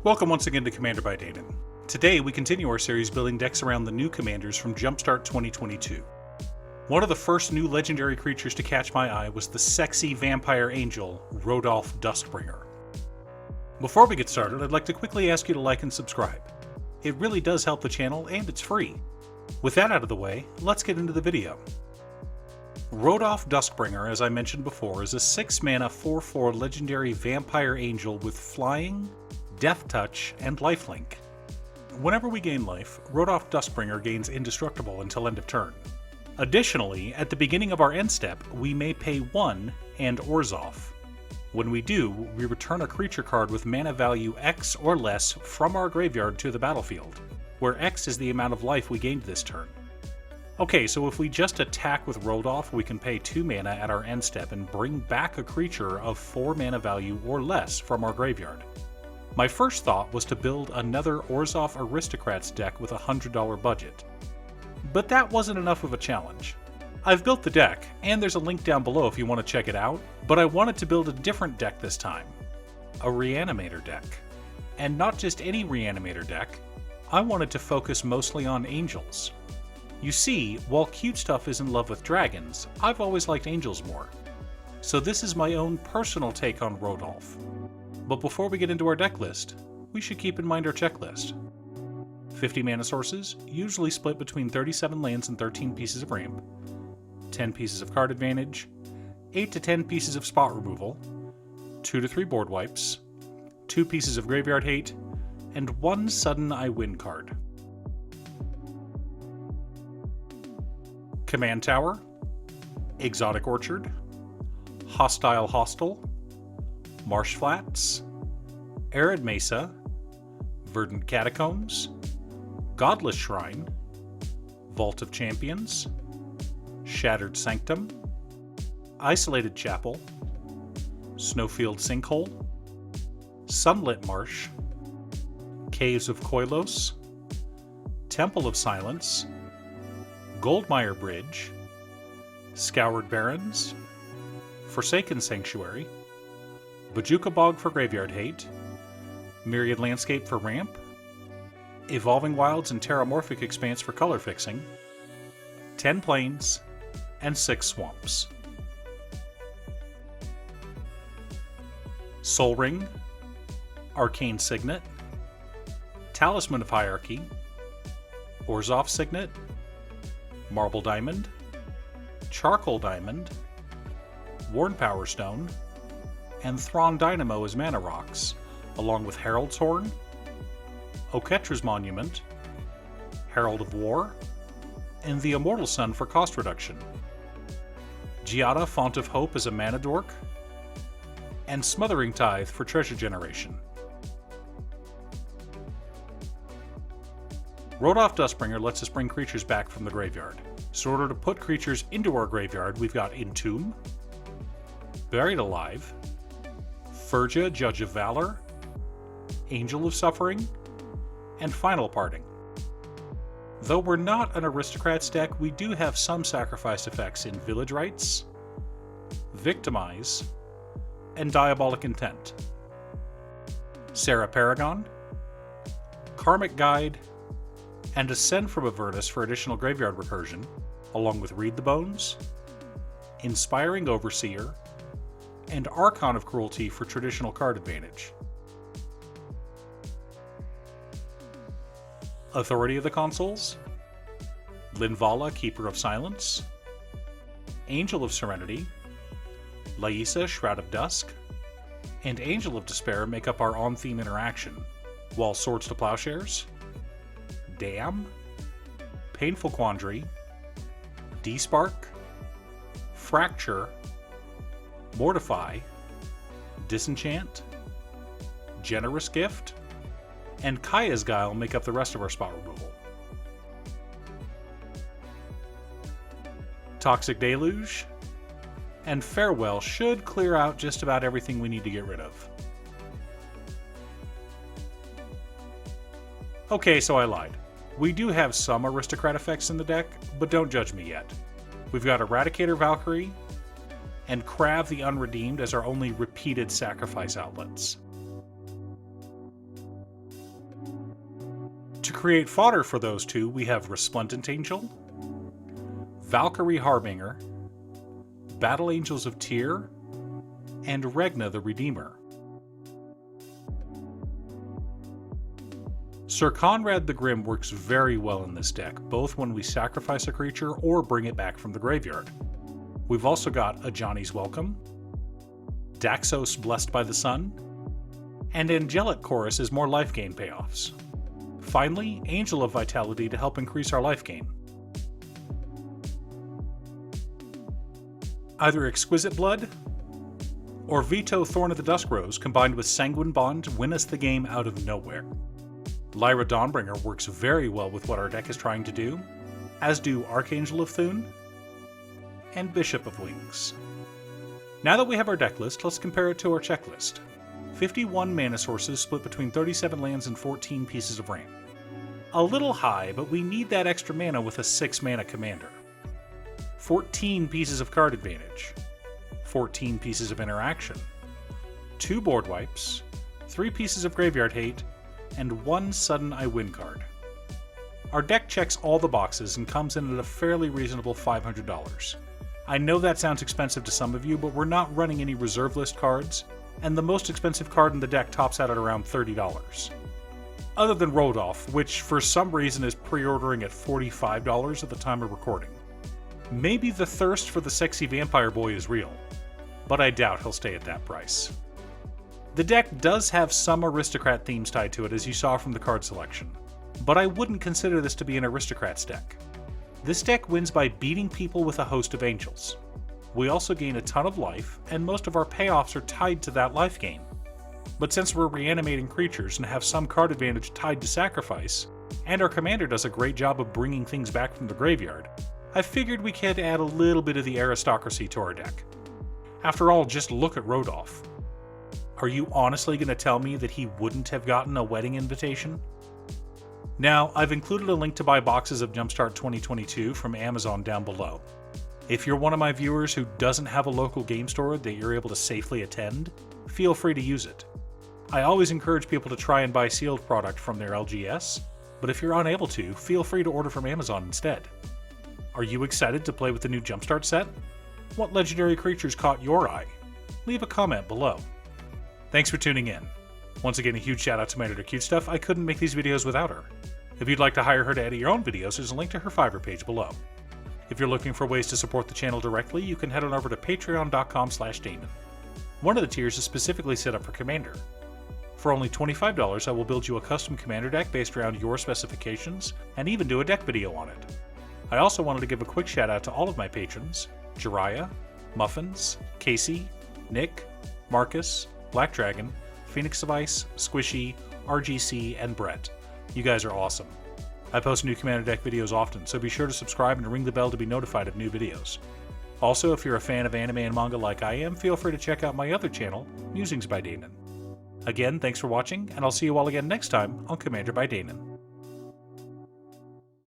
Welcome once again to Commander by Danon. Today we continue our series building decks around the new commanders from Jumpstart 2022. One of the first new legendary creatures to catch my eye was the sexy vampire angel, Rodolf Duskbringer. Before we get started, I'd like to quickly ask you to like and subscribe. It really does help the channel and it's free. With that out of the way, let's get into the video. Rodolf Duskbringer, as I mentioned before, is a 6-mana 4/4 legendary vampire angel with flying, death touch, and lifelink. Whenever we gain life, Rodolf Duskbringer gains indestructible until end of turn. Additionally, at the beginning of our end step, we may pay 1 and Orzhov. When we do, we return a creature card with mana value X or less from our graveyard to the battlefield, where X is the amount of life we gained this turn. Okay, so if we just attack with Rodolf, we can pay 2 mana at our end step and bring back a creature of 4 mana value or less from our graveyard. My first thought was to build another Orzhov Aristocrats deck with a $100 budget. But that wasn't enough of a challenge. I've built the deck, and there's a link down below if you want to check it out, but I wanted to build a different deck this time. A Reanimator deck. And not just any Reanimator deck, I wanted to focus mostly on angels. You see, while Cute Stuff is in love with dragons, I've always liked angels more. So this is my own personal take on Rodolf. But before we get into our deck list, we should keep in mind our checklist. 50 mana sources, usually split between 37 lands and 13 pieces of ramp, 10 pieces of card advantage, 8 to 10 pieces of spot removal, 2 to 3 board wipes, 2 pieces of graveyard hate, and 1 sudden I win card. Command Tower, Exotic Orchard, Hostile Hostel, Marsh Flats, Arid Mesa, Verdant Catacombs, Godless Shrine, Vault of Champions, Shattered Sanctum, Isolated Chapel, Snowfield Sinkhole, Sunlit Marsh, Caves of Koilos, Temple of Silence, Goldmire Bridge, Scoured Barrens, Forsaken Sanctuary, Bojuka Bog for Graveyard Hate, Myriad Landscape for Ramp, Evolving Wilds and Terramorphic Expanse for color fixing, 10 Plains, and 6 Swamps. Sol Ring, Arcane Signet, Talisman of Hierarchy, Orzhov Signet, Marble Diamond, Charcoal Diamond, Worn Power Stone, and Thrawn Dynamo as mana rocks, along with Herald's Horn, Oketra's Monument, Herald of War, and the Immortal Sun for cost reduction, Giada Font of Hope as a mana dork, and Smothering Tithe for treasure generation. Rodolf Duskbringer lets us bring creatures back from the graveyard. So in order to put creatures into our graveyard, we've got Entomb, Buried Alive, Furja, Judge of Valor, Angel of Suffering, and Final Parting. Though we're not an Aristocrats deck, we do have some sacrifice effects in Village Rites, Victimize, and Diabolic Intent. Sarah Paragon, Karmic Guide, and Ascend from Avernus for additional graveyard recursion, along with Read the Bones, Inspiring Overseer, and Archon of Cruelty for traditional card advantage. Authority of the Consoles, Linvala, Keeper of Silence, Angel of Serenity, Laisa, Shroud of Dusk, and Angel of Despair make up our on-theme interaction, while Swords to Plowshares, Damn, Painful Quandary, Despark, Fracture, Mortify, Disenchant, Generous Gift, and Kaya's Guile make up the rest of our spot removal. Toxic Deluge and Farewell should clear out just about everything we need to get rid of. Okay, so I lied. We do have some Aristocrat effects in the deck, but don't judge me yet. We've got Eradicator Valkyrie, and Krav the Unredeemed as our only repeated sacrifice outlets. create fodder for those two, we have Resplendent Angel, Valkyrie Harbinger, Battle Angels of Tyr, and Regna the Redeemer. Sir Conrad the Grim works very well in this deck, both when we sacrifice a creature or bring it back from the graveyard. We've also got a Johnny's Welcome, Daxos Blessed by the Sun, and Angelic Chorus as more life gain payoffs. Finally, Angel of Vitality to help increase our life gain. Either Exquisite Blood or Veto Thorn of the Duskrose combined with Sanguine Bond win us the game out of nowhere. Lyra Dawnbringer works very well with what our deck is trying to do, as do Archangel of Thune and Bishop of Wings. Now that we have our deck list, let's compare it to our checklist. 51 mana sources split between 37 lands and 14 pieces of ramp. A little high, but we need that extra mana with a 6 mana commander. 14 pieces of card advantage, 14 pieces of interaction, 2 board wipes, 3 pieces of graveyard hate, and 1 sudden I win card. Our deck checks all the boxes and comes in at a fairly reasonable $500. I know that sounds expensive to some of you, but we're not running any reserve list cards, and the most expensive card in the deck tops out at around $30. Other than Rodolf, which for some reason is pre-ordering at $45 at the time of recording. Maybe the thirst for the sexy vampire boy is real, but I doubt he'll stay at that price. The deck does have some Aristocrat themes tied to it, as you saw from the card selection, but I wouldn't consider this to be an Aristocrats deck. This deck wins by beating people with a host of angels. We also gain a ton of life, and most of our payoffs are tied to that life gain. But since we're reanimating creatures and have some card advantage tied to sacrifice, and our commander does a great job of bringing things back from the graveyard, I figured we could add a little bit of the aristocracy to our deck. After all, just look at Rodolf. Are you honestly going to tell me that he wouldn't have gotten a wedding invitation? Now, I've included a link to buy boxes of Jumpstart 2022 from Amazon down below. If you're one of my viewers who doesn't have a local game store that you're able to safely attend, feel free to use it. I always encourage people to try and buy sealed product from their LGS, but if you're unable to, feel free to order from Amazon instead. Are you excited to play with the new Jumpstart set? What legendary creatures caught your eye? Leave a comment below. Thanks for tuning in. Once again, a huge shout out to my editor Cute Stuff. I couldn't make these videos without her. If you'd like to hire her to edit your own videos, there's a link to her Fiverr page below. If you're looking for ways to support the channel directly, you can head on over to patreon.com/Damon. One of the tiers is specifically set up for Commander. For only $25, I will build you a custom Commander deck based around your specifications, and even do a deck video on it. I also wanted to give a quick shout out to all of my patrons: Jiraiya, Muffins, Casey, Nick, Marcus, Black Dragon, Phoenix of Ice, Squishy, RGC, and Brett. You guys are awesome. I post new Commander deck videos often, so be sure to subscribe and ring the bell to be notified of new videos. Also, if you're a fan of anime and manga like I am, feel free to check out my other channel, Musings by Damon. Again, thanks for watching, and I'll see you all again next time on Commander by Damon.